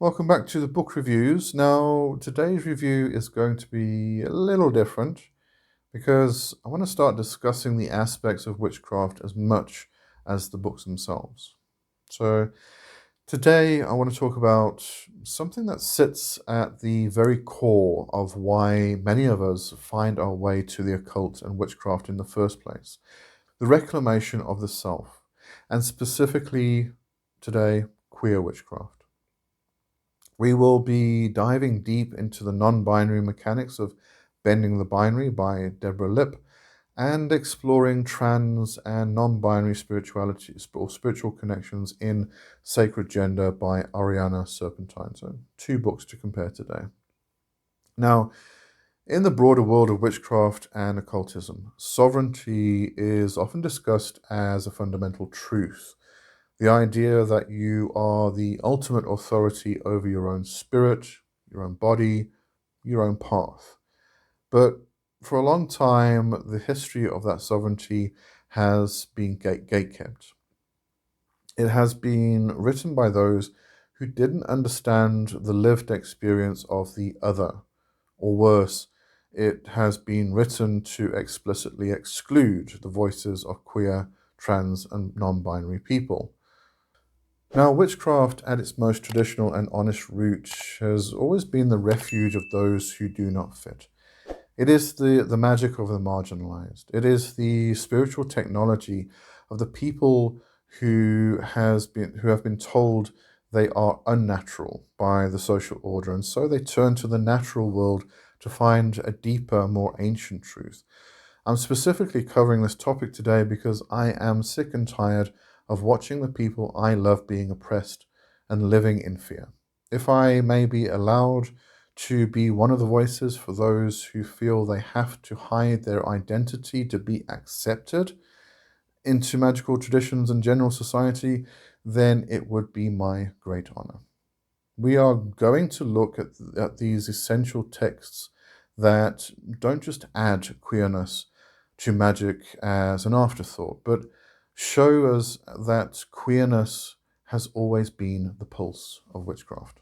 Welcome back to the book reviews. Now, today's review is going to be a little different because I want to start discussing the aspects of witchcraft as much as the books themselves. So, today I want to talk about something that sits at the very core of why many of us find our way to the occult and witchcraft in the first place: the reclamation of the self, and specifically today, queer witchcraft. We will be diving deep into the non-binary mechanics of Bending the Binary by Deborah Lipp and exploring trans and non-binary spirituality or spiritual connections in Sacred Gender by Ariane Serpentine. So, two books to compare today. Now, in the broader world of witchcraft and occultism, sovereignty is often discussed as a fundamental truth. The idea that you are the ultimate authority over your own spirit, your own body, your own path. But for a long time, the history of that sovereignty has been gatekept. It has been written by those who didn't understand the lived experience of the other, or worse, it has been written to explicitly exclude the voices of queer, trans, and non-binary people. Now, witchcraft, at its most traditional and honest root, has always been the refuge of those who do not fit. It is the magic of the marginalized. It is the spiritual technology of the people who have been told they are unnatural by the social order, and so they turn to the natural world to find a deeper, more ancient truth. I'm specifically covering this topic today because I am sick and tired of watching the people I love being oppressed and living in fear. If I may be allowed to be one of the voices for those who feel they have to hide their identity to be accepted into magical traditions and general society, then it would be my great honor. We are going to look at these essential texts that don't just add queerness to magic as an afterthought, but show us that queerness has always been the pulse of witchcraft.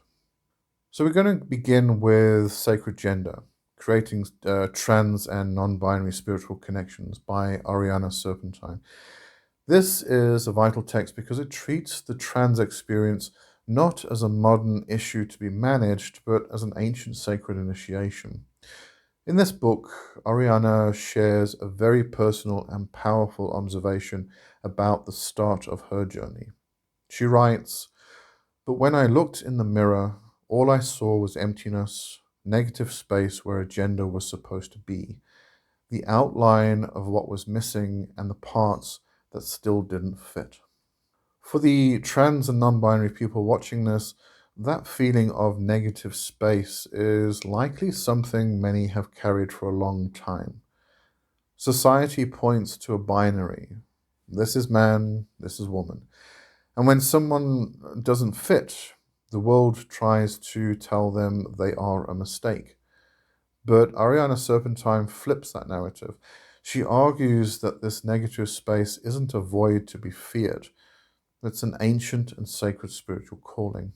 So we're going to begin with Sacred Gender, Creating Trans and Non-Binary Spiritual Connections by Ariane Serpentine. This is a vital text because it treats the trans experience not as a modern issue to be managed, but as an ancient sacred initiation. In this book, Ariane shares a very personal and powerful observation about the start of her journey. She writes, "But when I looked in the mirror, all I saw was emptiness, negative space where a gender was supposed to be, the outline of what was missing and the parts that still didn't fit." For the trans and non-binary people watching this, that feeling of negative space is likely something many have carried for a long time. Society points to a binary. This is man, this is woman. And when someone doesn't fit, the world tries to tell them they are a mistake. But Ariane Serpentine flips that narrative. She argues that this negative space isn't a void to be feared. It's an ancient and sacred spiritual calling.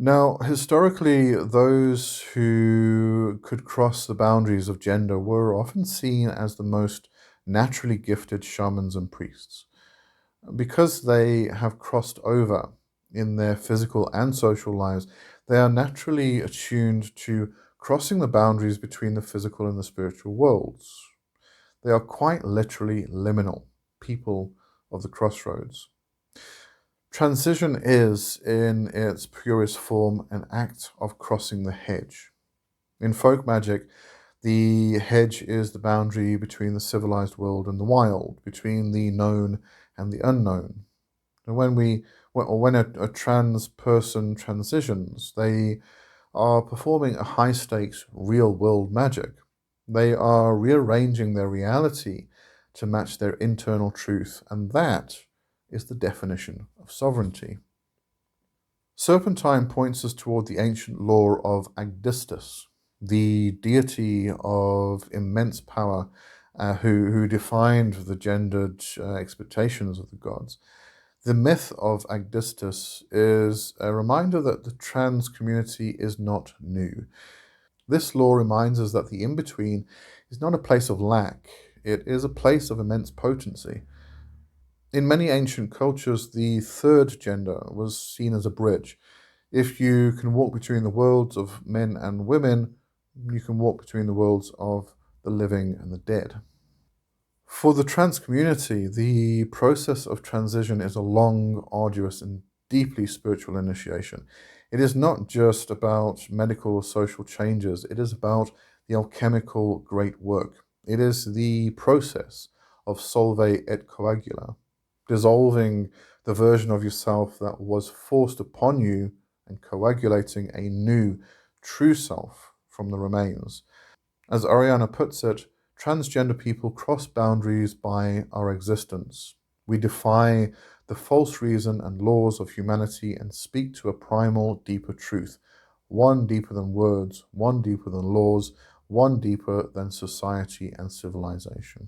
Now, historically, those who could cross the boundaries of gender were often seen as the most naturally gifted shamans and priests. Because they have crossed over in their physical and social lives, they are naturally attuned to crossing the boundaries between the physical and the spiritual worlds. They are quite literally liminal, people of the crossroads. Transition is, in its purest form, an act of crossing the hedge. In folk magic, the hedge is the boundary between the civilized world and the wild, between the known and the unknown. And when a trans person transitions, they are performing a high stakes real world magic. They are rearranging their reality to match their internal truth, and that is the definition of sovereignty. Serpentine points us toward the ancient lore of Agdistus, the deity of immense power who defined the gendered expectations of the gods. The myth of Agdistis is a reminder that the trans community is not new. This law reminds us that the in-between is not a place of lack, it is a place of immense potency. In many ancient cultures, the third gender was seen as a bridge. If you can walk between the worlds of men and women, you can walk between the worlds of the living and the dead. For the trans community, the process of transition is a long, arduous, and deeply spiritual initiation. It is not just about medical or social changes, it is about the alchemical great work. It is the process of solve et coagula, dissolving the version of yourself that was forced upon you and coagulating a new, true self from the remains. As Ariane puts it, transgender people cross boundaries by our existence. We defy the false reason and laws of humanity and speak to a primal, deeper truth, one deeper than words, one deeper than laws, one deeper than society and civilization.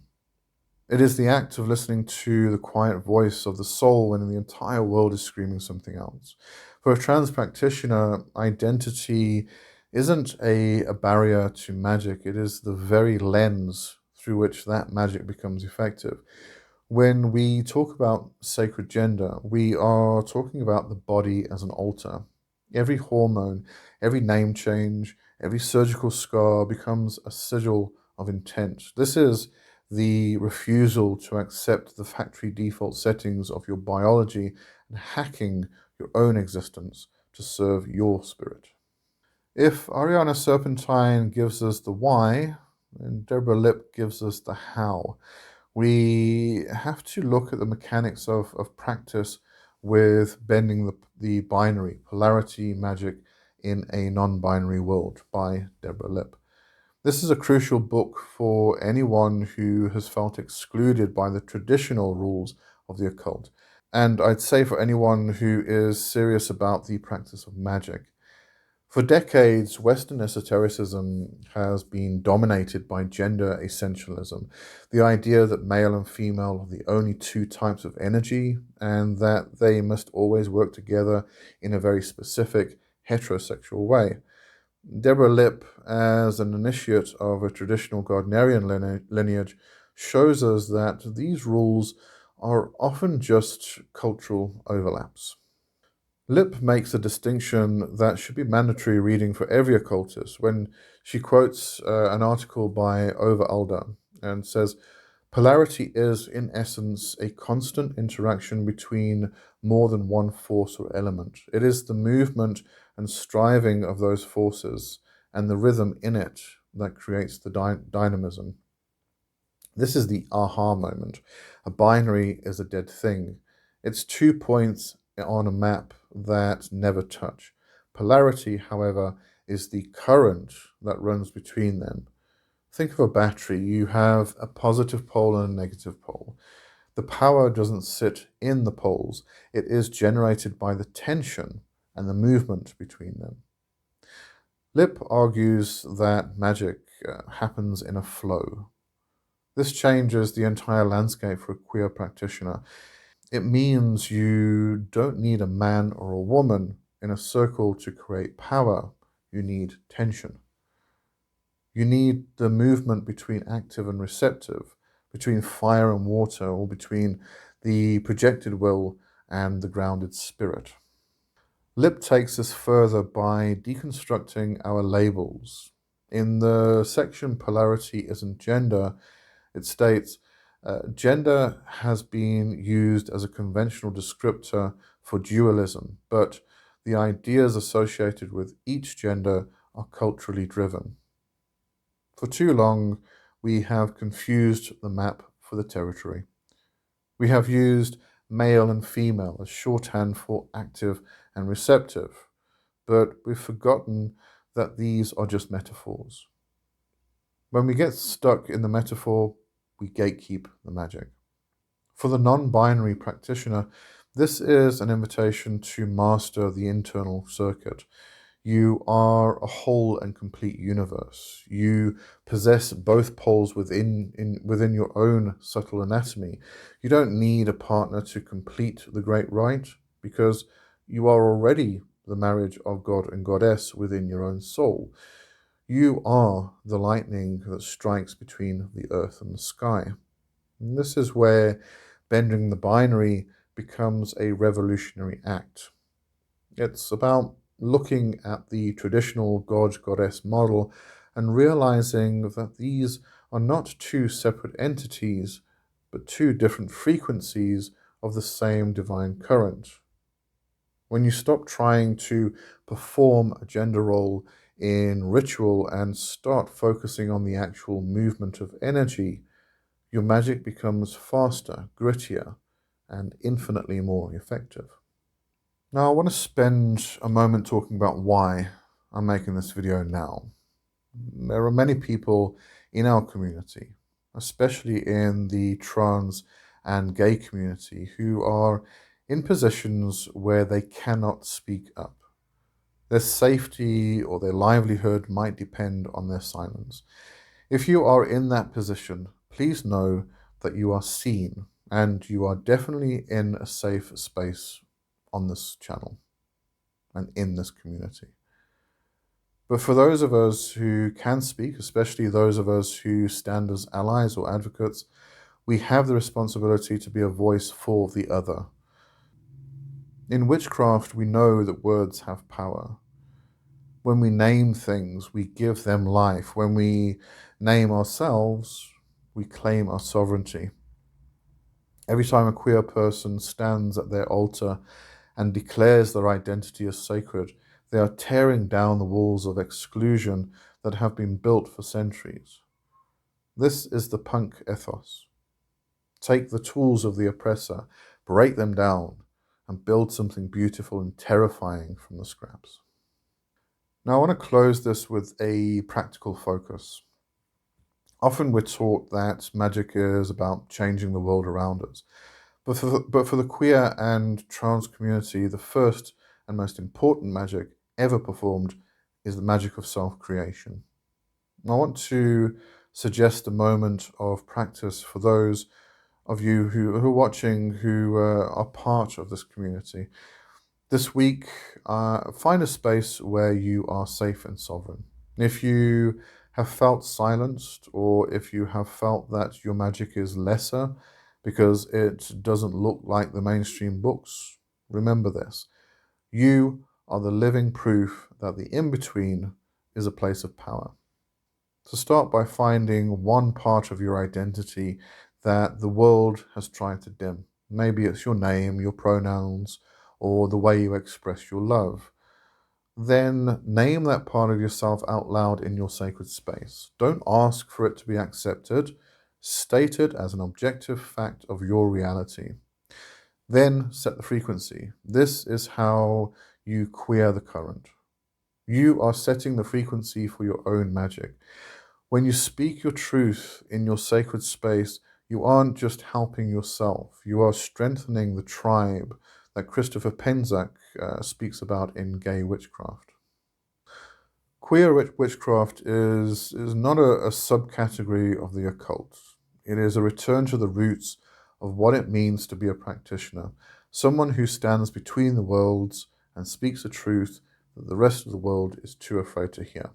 It is the act of listening to the quiet voice of the soul when the entire world is screaming something else. For a trans practitioner, identity isn't a barrier to magic, it is the very lens through which that magic becomes effective. When we talk about sacred gender, we are talking about the body as an altar. Every hormone, every name change, every surgical scar becomes a sigil of intent. This is the refusal to accept the factory default settings of your biology and hacking your own existence to serve your spirit. If Ariane Serpentine gives us the why, and Deborah Lipp gives us the how, we have to look at the mechanics of practice with bending the binary, polarity magic in a non-binary world by Deborah Lipp. This is a crucial book for anyone who has felt excluded by the traditional rules of the occult. And I'd say for anyone who is serious about the practice of magic. For decades, Western esotericism has been dominated by gender essentialism, the idea that male and female are the only two types of energy and that they must always work together in a very specific heterosexual way. Deborah Lipp, as an initiate of a traditional Gardnerian lineage, shows us that these rules are often just cultural overlaps. Lipp makes a distinction that should be mandatory reading for every occultist when she quotes an article by Ove Alda and says, "Polarity is, in essence, a constant interaction between more than one force or element. It is the movement and striving of those forces and the rhythm in it that creates the dynamism. This is the aha moment. A binary is a dead thing. It's 2 points on a map that never touch. Polarity, however, is the current that runs between them. Think of a battery. You have a positive pole and a negative pole. The power doesn't sit in the poles. It is generated by the tension and the movement between them." Lipp argues that magic happens in a flow. This changes the entire landscape for a queer practitioner. It means you don't need a man or a woman in a circle to create power. You need tension. You need the movement between active and receptive, between fire and water, or between the projected will and the grounded spirit. Lipp takes us further by deconstructing our labels. In the section Polarity Isn't Gender, it states, gender has been used as a conventional descriptor for dualism, but the ideas associated with each gender are culturally driven. For too long, we have confused the map for the territory. We have used male and female as shorthand for active and receptive, but we've forgotten that these are just metaphors. When we get stuck in the metaphor, we gatekeep the magic. For the non-binary practitioner, this is an invitation to master the internal circuit. You are a whole and complete universe. You possess both poles within your own subtle anatomy. You don't need a partner to complete the great rite, because you are already the marriage of God and Goddess within your own soul. You are the lightning that strikes between the earth and the sky. And this is where bending the binary becomes a revolutionary act. It's about looking at the traditional god-goddess model and realizing that these are not two separate entities, but two different frequencies of the same divine current. When you stop trying to perform a gender role in ritual and start focusing on the actual movement of energy, your magic becomes faster, grittier, and infinitely more effective. Now, I want to spend a moment talking about why I'm making this video now. There are many people in our community, especially in the trans and gay community, who are in positions where they cannot speak up. Their safety or their livelihood might depend on their silence. If you are in that position, please know that you are seen and you are definitely in a safe space on this channel and in this community. But for those of us who can speak, especially those of us who stand as allies or advocates, we have the responsibility to be a voice for the other. In witchcraft, we know that words have power. When we name things, we give them life. When we name ourselves, we claim our sovereignty. Every time a queer person stands at their altar and declares their identity as sacred, they are tearing down the walls of exclusion that have been built for centuries. This is the punk ethos. Take the tools of the oppressor, break them down, and build something beautiful and terrifying from the scraps. Now, I want to close this with a practical focus. Often we're taught that magic is about changing the world around us. But for the queer and trans community, the first and most important magic ever performed is the magic of self-creation. I want to suggest a moment of practice for those of you who are watching, who are part of this community. This week, find a space where you are safe and sovereign. If you have felt silenced, or if you have felt that your magic is lesser because it doesn't look like the mainstream books, remember this. You are the living proof that the in-between is a place of power. So start by finding one part of your identity that the world has tried to dim. Maybe it's your name, your pronouns, or the way you express your love. Then name that part of yourself out loud in your sacred space. Don't ask for it to be accepted. State it as an objective fact of your reality. Then set the frequency. This is how you queer the current. You are setting the frequency for your own magic. When you speak your truth in your sacred space, you aren't just helping yourself. You are strengthening the tribe that Christopher Penczak speaks about in Gay Witchcraft. Queer witchcraft is not a subcategory of the occult. It is a return to the roots of what it means to be a practitioner, someone who stands between the worlds and speaks a truth that the rest of the world is too afraid to hear.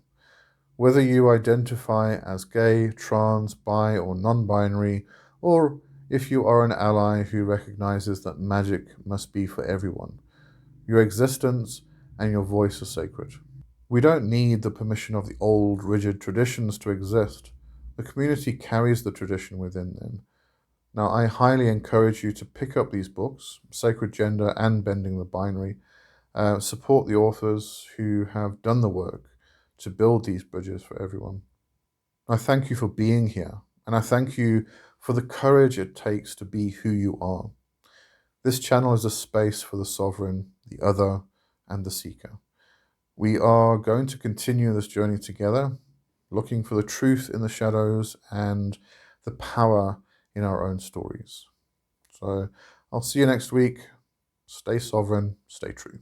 Whether you identify as gay, trans, bi, or non-binary, or if you are an ally who recognizes that magic must be for everyone, your existence and your voice are sacred. We don't need the permission of the old, rigid traditions to exist. The community carries the tradition within them. Now, I highly encourage you to pick up these books, Sacred Gender and Bending the Binary. Support the authors who have done the work to build these bridges for everyone. I thank you for being here, and I thank you for the courage it takes to be who you are. This channel is a space for the sovereign, the other, and the seeker. We are going to continue this journey together, looking for the truth in the shadows and the power in our own stories. So I'll see you next week. Stay sovereign, stay true.